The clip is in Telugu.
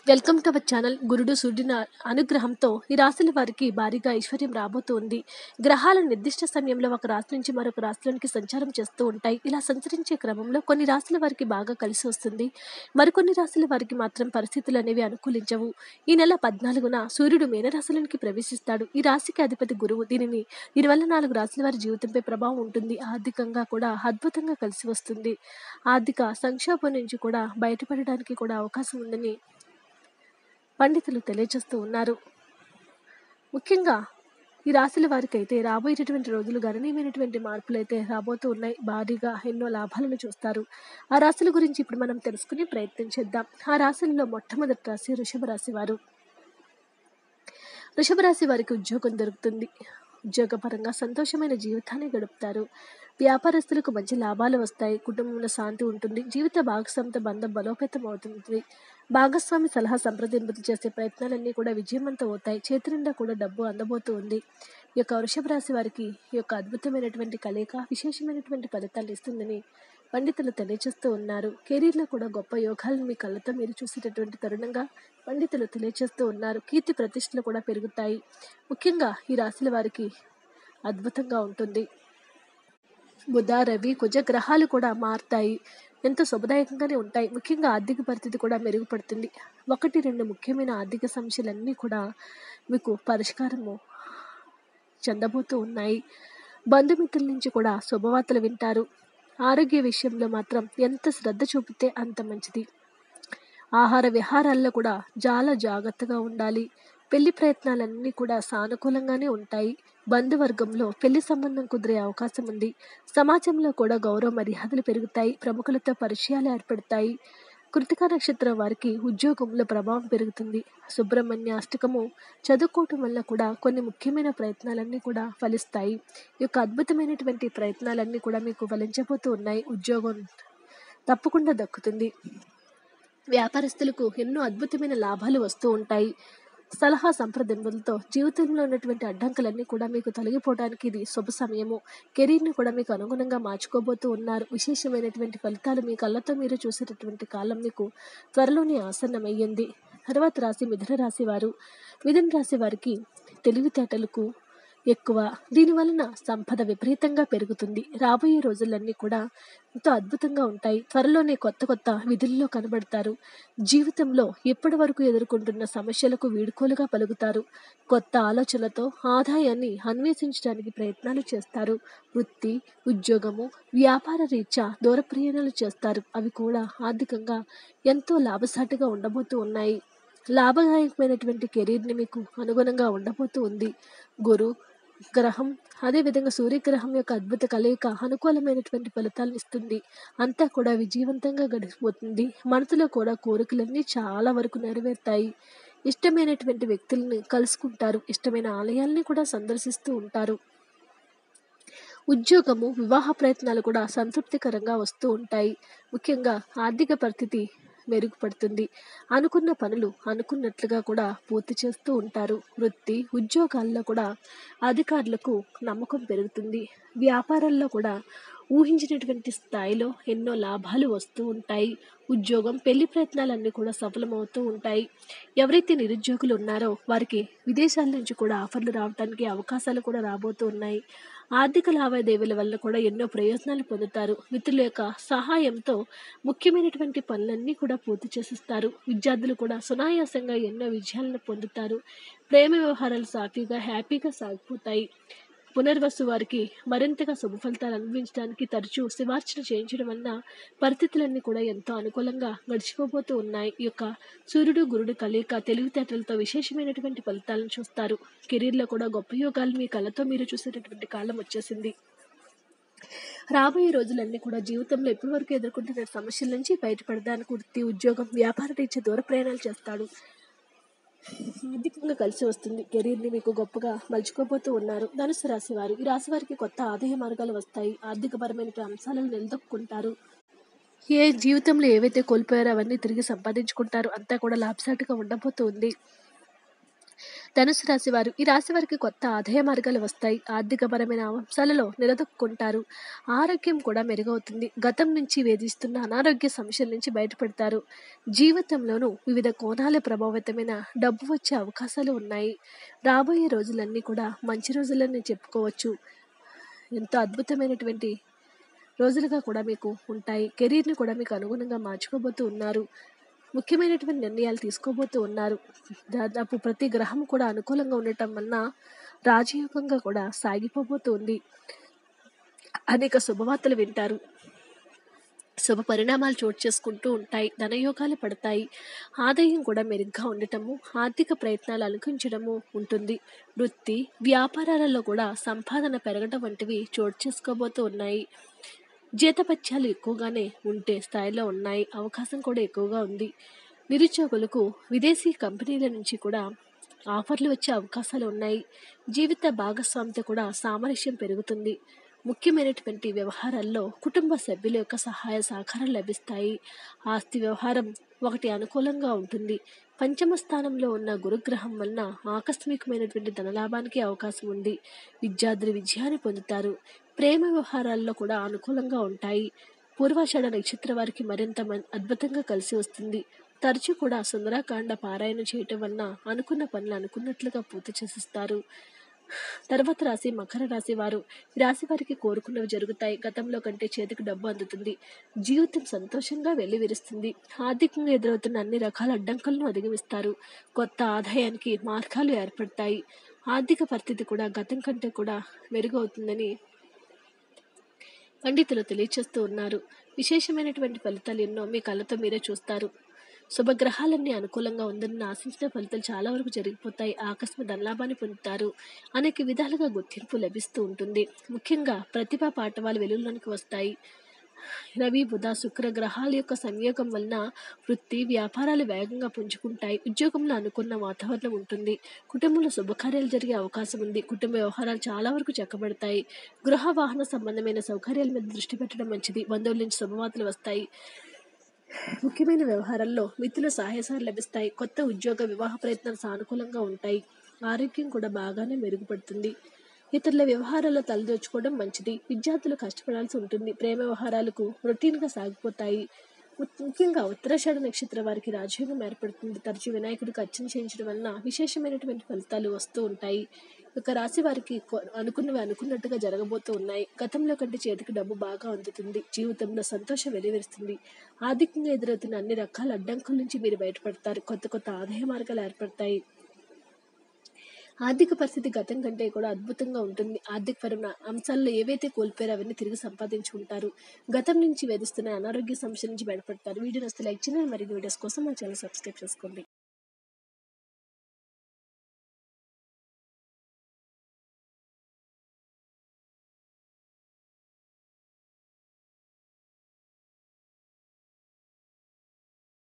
Welcome to our channel. గురుడు సూర్యుని అనుగ్రహంతో ఈ రాశుల వారికి భారీగా ఐశ్వర్యం రాబోతుంది. గ్రహాలు నిర్దిష్ట సమయంలో ఒక రాశి నుంచి మరొక రాశిలోనికి సంచారం చేస్తూ ఉంటాయి. ఇలా సంచరించే క్రమంలో కొన్ని రాశుల వారికి బాగా కలిసి వస్తుంది. మరికొన్ని రాశుల వారికి మాత్రం పరిస్థితులు అనేవి అనుకూలించవు. ఈ నెల 14న సూర్యుడు మీనరాశిలోనికి ప్రవేశిస్తాడు. ఈ రాశికి అధిపతి గురువు. దీనివల్ల 4 రాశుల వారి జీవితంపై ప్రభావం ఉంటుంది. ఆర్థికంగా కూడా అద్భుతంగా కలిసి వస్తుంది. ఆర్థిక సంక్షోభం నుంచి కూడా బయటపడడానికి కూడా అవకాశం ఉందని పండితులు తెలియజేస్తూ ఉన్నారు. ముఖ్యంగా ఈ రాశుల వారికి అయితే రాబోయేటటువంటి రోజులు గణనీయమైనటువంటి మార్పులు అయితే రాబోతూ ఉన్నాయి. భారీగా ఎన్నో లాభాలను చూస్తారు. ఆ రాశుల గురించి ఇప్పుడు మనం తెలుసుకునే ప్రయత్నం చేద్దాం. ఆ రాశుల్లో మొట్టమొదటి రాశి వృషభ రాశి వారు. వృషభ రాశి వారికి ఉద్యోగం దొరుకుతుంది. ఉద్యోగపరంగా సంతోషమైన జీవితాన్ని గడుపుతారు. వ్యాపారస్తులకు మంచి లాభాలు వస్తాయి. కుటుంబంలో శాంతి ఉంటుంది. జీవిత భాగస్వామితో బంధం బలోపేతం అవుతుంది. భాగస్వామి సలహా సంప్రదింపులు చేసే ప్రయత్నాలన్నీ కూడా విజయవంతం అవుతాయి. చేతి నిండా కూడా డబ్బు అందబోతూ ఉంది. ఈ యొక్క వృషభ రాశి వారికి ఈ యొక్క అద్భుతమైనటువంటి కలయిక విశేషమైనటువంటి ఫలితాలు ఇస్తుందని పండితులు తెలియజేస్తూ ఉన్నారు. కెరీర్లో కూడా గొప్ప యోగాలను మీ కళ్ళతో మీరు చూసేటటువంటి తరుణంగా పండితులు తెలియజేస్తూ ఉన్నారు. కీర్తి ప్రతిష్టలు కూడా పెరుగుతాయి. ముఖ్యంగా ఈ రాశుల వారికి అద్భుతంగా ఉంటుంది. బుధ, రవి, కుజ గ్రహాలు కూడా మారుతాయి. ఎంతో శుభదాయకంగానే ఉంటాయి. ముఖ్యంగా ఆర్థిక పరిస్థితి కూడా మెరుగుపడుతుంది. 1-2 ముఖ్యమైన ఆర్థిక సమస్యలన్నీ కూడా మీకు పరిష్కారము చెందబోతూ ఉన్నాయి. బంధుమిత్రుల నుంచి కూడా శుభవార్తలు వింటారు. ఆరోగ్య విషయంలో మాత్రం ఎంత శ్రద్ధ చూపితే అంత మంచిది. ఆహార విహారాల్లో కూడా చాలా జాగ్రత్తగా ఉండాలి. పెళ్లి ప్రయత్నాలన్నీ కూడా సానుకూలంగానే ఉంటాయి. బంధువర్గంలో పెళ్లి సంబంధం కుదిరే అవకాశం ఉంది. సమాజంలో కూడా గౌరవ మర్యాదలు పెరుగుతాయి. ప్రముఖులతో పరిచయాలు ఏర్పడతాయి. కృతికా నక్షత్రం వారికి ఉద్యోగంలో ప్రభావం పెరుగుతుంది. సుబ్రహ్మణ్య అష్టకము చదువుకోవటం వల్ల కూడా కొన్ని ముఖ్యమైన ప్రయత్నాలన్నీ కూడా ఫలిస్తాయి. ఈ యొక్క అద్భుతమైనటువంటి ప్రయత్నాలన్నీ కూడా మీకు ఫలించబోతూ ఉన్నాయి. ఉద్యోగం తప్పకుండా దక్కుతుంది. వ్యాపారస్తులకు ఎన్నో అద్భుతమైన లాభాలు వస్తూ ఉంటాయి. సలహా సంప్రదింపులతో జీవితంలో ఉన్నటువంటి అడ్డంకులన్నీ కూడా మీకు తొలగిపోవడానికి ఇది శుభ సమయము. కెరీర్ని కూడా మీకు అనుగుణంగా మార్చుకోబోతూ ఉన్నారు. విశేషమైనటువంటి ఫలితాలు మీ కళ్ళతో మీరు చూసేటటువంటి కాలం మీకు త్వరలోనే ఆసన్నమయ్యింది. తర్వాత రాశి మిథున రాశి వారు. మిథున రాశి వారికి తెలివితేటలకు ఎక్కువ. దీనివలన సంపద విపరీతంగా పెరుగుతుంది. రాబోయే రోజులన్నీ కూడా ఎంతో అద్భుతంగా ఉంటాయి. త్వరలోనే కొత్త విధుల్లో కనబడతారు. జీవితంలో ఇప్పటి వరకు ఎదుర్కొంటున్న సమస్యలకు వీడ్కోలుగా పలుకుతారు. కొత్త ఆలోచనలతో ఆదాయాన్ని అన్వేషించడానికి ప్రయత్నాలు చేస్తారు. వృత్తి, ఉద్యోగము, వ్యాపార రీత్యా దూర ప్రయాణాలు చేస్తారు. అవి కూడా ఆర్థికంగా ఎంతో లాభసాటిగా ఉండబోతూ ఉన్నాయి. లాభదాయకమైనటువంటి కెరీర్ని మీకు అనుగుణంగా ఉండబోతూ ఉంది. గురు గ్రహం అదేవిధంగా సూర్యగ్రహం యొక్క అద్భుత కలయిక అనుకూలమైనటువంటి ఫలితాలను ఇస్తుంది. అంతా కూడా విజయవంతంగా గడిచిపోతుంది. మనసులో కూడా కోరికలన్నీ చాలా వరకు నెరవేరుతాయి. ఇష్టమైనటువంటి వ్యక్తులను కలుసుకుంటారు. ఇష్టమైన ఆలయాల్ని కూడా సందర్శిస్తూ ఉంటారు. ఉద్యోగము, వివాహ ప్రయత్నాలు కూడా సంతృప్తికరంగా వస్తూ ఉంటాయి. ముఖ్యంగా ఆర్థిక పరిస్థితి మెరుగుపడుతుంది. అనుకున్న పనులు అనుకున్నట్లుగా కూడా పూర్తి చేస్తూ ఉంటారు. వృత్తి, ఉద్యోగాల్లో కూడా అధికారులకు నమ్మకం పెరుగుతుంది. వ్యాపారాల్లో కూడా ఊహించినటువంటి స్థాయిలో ఎన్నో లాభాలు వస్తూ ఉంటాయి. ఉద్యోగం, పెళ్లి ప్రయత్నాలన్నీ కూడా సఫలమవుతూ ఉంటాయి. ఎవరైతే నిరుద్యోగులు ఉన్నారో వారికి విదేశాల నుంచి కూడా ఆఫర్లు రావడానికి అవకాశాలు కూడా రాబోతూ ఉన్నాయి. ఆర్థిక లావాదేవీల వల్ల కూడా ఎన్నో ప్రయోజనాలు పొందుతారు. మిత్రుల యొక్క సహాయంతో ముఖ్యమైనటువంటి పనులన్నీ కూడా పూర్తి చేసిస్తారు. విద్యార్థులు కూడా సునాయాసంగా ఎన్నో విజయాలను పొందుతారు. ప్రేమ వ్యవహారాలు సాఫీగా హ్యాపీగా సాగిపోతాయి. పునర్వసు వారికి మరింతగా శుభ ఫలితాలు అనుభవించడానికి తరచూ శివార్చన చేయించడం వలన పరిస్థితులన్నీ కూడా ఎంతో అనుకూలంగా గడిచిపోతూ ఉన్నాయి. ఈ యొక్క సూర్యుడు గురుడు కలయిక తెలివితేటలతో విశేషమైనటువంటి ఫలితాలను చూస్తారు. కెరీర్లో కూడా గొప్ప యోగాలు మీ కళ్ళతో మీరు చూసేటటువంటి కాలం వచ్చేసింది. రాబోయే రోజులన్నీ కూడా జీవితంలో ఎప్పటి వరకు ఎదుర్కొంటున్న సమస్యల నుంచి బయటపడడానికి వృత్తి, ఉద్యోగం, వ్యాపార రీత్యా దూర ప్రయాణాలు చేస్తాడు. ఆర్థికంగా కలిసి వస్తుంది. కెరీర్ని మీకు గొప్పగా మలుచుకోబోతూ ఉన్నారు. ధనుసు రాశి వారు. ఈ రాశి వారికి కొత్త ఆదాయ మార్గాలు వస్తాయి. ఆర్థికపరమైన అంశాలను నిలదొక్కుంటారు. జీవితంలో ఏవైతే కోల్పోయారో అవన్నీ తిరిగి సంపాదించుకుంటారు. అంతా కూడా లాభసాటిగా ఉండబోతుంది. ధనుసు రాశి వారు ఈ రాశి వారికి కొత్త ఆదాయ మార్గాలు వస్తాయి. ఆర్థికపరమైన అంశాలలో నిలదొక్కుంటారు. ఆరోగ్యం కూడా మెరుగవుతుంది. గతం నుంచి వేధిస్తున్న అనారోగ్య సమస్యల నుంచి బయటపడతారు. జీవితంలోనూ వివిధ కోణాల ప్రభావితమైన డబ్బు వచ్చే అవకాశాలు ఉన్నాయి. రాబోయే రోజులన్నీ కూడా మంచి రోజులని చెప్పుకోవచ్చు. ఎంతో అద్భుతమైనటువంటి రోజులుగా కూడా మీకు ఉంటాయి. కెరీర్ని కూడా మీకు అనుగుణంగా మార్చుకోబోతూ ఉన్నారు. ముఖ్యమైనటువంటి నిర్ణయాలు తీసుకోబోతూ ఉన్నారు. దాదాపు ప్రతి గ్రహం కూడా అనుకూలంగా ఉండటం వలన రాజయోగంగా కూడా సాగిపోబోతూ ఉంది. అనేక శుభవార్తలు వింటారు. శుభ పరిణామాలు చోటు చేసుకుంటూ ఉంటాయి. ధనయోగాలు పడతాయి. ఆదాయం కూడా మెరుగ్గా ఉండటము, ఆర్థిక ప్రయత్నాలు అనుకరించడము ఉంటుంది. వృత్తి వ్యాపారాలలో కూడా సంపాదన పెరగడం వంటివి చోటు చేసుకోబోతూ ఉన్నాయి. జీతభత్యాలు ఎక్కువగానే ఉంటే స్థాయిలో ఉన్నాయి. అవకాశం కూడా ఎక్కువగా ఉంది. నిరుద్యోగులకు విదేశీ కంపెనీల నుంచి కూడా ఆఫర్లు వచ్చే అవకాశాలు ఉన్నాయి. జీవిత భాగస్వామితో కూడా సామరస్యం పెరుగుతుంది. ముఖ్యమైనటువంటి వ్యవహారాల్లో కుటుంబ సభ్యుల యొక్క సహాయ సహకారం లభిస్తాయి. ఆస్తి వ్యవహారం ఒకటి అనుకూలంగా ఉంటుంది. పంచమ స్థానంలో ఉన్న గురుగ్రహం వలన ఆకస్మికమైనటువంటి ధనలాభానికి అవకాశం ఉంది. విద్యార్థులు విజయాన్ని పొందుతారు. ప్రేమ వ్యవహారాల్లో కూడా అనుకూలంగా ఉంటాయి. పూర్వాషాఢ నక్షత్ర వారికి మరింత అద్భుతంగా కలిసి వస్తుంది. తరచూ కూడా సుందరకాండ పారాయణ చేయటం వలన అనుకున్న పనులు అనుకున్నట్లుగా పూర్తి చేసిస్తారు. తర్వాత రాశి మకర రాశి వారు ఈ రాశి వారికి కోరుకున్నవి జరుగుతాయి. గతంలో కంటే చేతికి డబ్బు అందుతుంది. జీవితం సంతోషంగా వెల్లివిరుస్తుంది. ఆర్థికంగా ఎదురవుతున్న అన్ని రకాల అడ్డంకులను అధిగమిస్తారు. కొత్త ఆదాయానికి మార్గాలు ఏర్పడతాయి. ఆర్థిక పరిస్థితి కూడా గతం కంటే కూడా మెరుగవుతుందని పండితులు తెలియచేస్తూ ఉన్నారు. విశేషమైనటువంటి ఫలితాలు ఎన్నో మీ కళ్ళతో మీరే చూస్తారు. శుభగ్రహాలన్నీ అనుకూలంగా ఉందని ఆశించిన ఫలితాలు చాలా వరకు జరిగిపోతాయి. ఆకస్మిక ధనలాభాన్ని పొందుతారు. అనేక విధాలుగా గుర్తింపు లభిస్తూ ఉంటుంది. ముఖ్యంగా ప్రతిభా పాఠవాలు వెలుగులోనికి వస్తాయి. రవి బుధ శుక్ర గ్రహాల యొక్క సంయోగం వలన వృత్తి వ్యాపారాలు వేగంగా పుంజుకుంటాయి. ఉద్యోగంలో అనుకున్న వాతావరణం ఉంటుంది. కుటుంబంలో శుభకార్యాలు జరిగే అవకాశం ఉంది. కుటుంబ వ్యవహారాలు చాలా వరకు చక్కబడతాయి. గృహ వాహన సంబంధమైన సౌకర్యాల మీద దృష్టి పెట్టడం మంచిది. బంధువుల నుంచి శుభవార్తలు వస్తాయి. ముఖ్యమైన వ్యవహారాల్లో మిత్రుల సహాయసాలు లభిస్తాయి. కొత్త ఉద్యోగ వివాహ ప్రయత్నాలు సానుకూలంగా ఉంటాయి. ఆరోగ్యం కూడా బాగానే మెరుగుపడుతుంది. ఇతరుల వ్యవహారాల్లో తలదోచుకోవడం మంచిది. విద్యార్థులు కష్టపడాల్సి ఉంటుంది. ప్రేమ వ్యవహారాలకు రొటీన్గా సాగిపోతాయి. ముఖ్యంగా ఉత్తరాషాఢ నక్షత్ర వారికి రాజయోగం ఏర్పడుతుంది. తరచూ వినాయకుడికి అర్చన చేయించడం వలన విశేషమైనటువంటి ఫలితాలు వస్తూ ఉంటాయి. ఒక రాశి వారికి అనుకున్నవి అనుకున్నట్టుగా జరగబోతూ ఉన్నాయి. గతంలో కంటే చేతికి డబ్బు బాగా అందుతుంది. జీవితంలో సంతోషం వెలువరిస్తుంది. ఆర్థికంగా ఎదురవుతున్న అన్ని రకాల అడ్డంకుల నుంచి మీరు బయటపడతారు. కొత్త కొత్త ఆదాయ మార్గాలు ఏర్పడతాయి. ఆర్థిక పరిస్థితి గతం కంటే కూడా అద్భుతంగా ఉంటుంది. ఆర్థికపరమైన అంశాల్లో ఏవైతే కోల్పోయారో అవన్నీ తిరిగి సంపాదించుకుంటారు. గతం నుంచి వేధిస్తున్న అనారోగ్య సమస్యల నుంచి బయటపడతారు. వీడియో నచ్చితే లైక్ చేయండి. మరిన్ని వీడియోస్ కోసం మా ఛానల్ సబ్స్క్రైబ్ చేసుకోండి.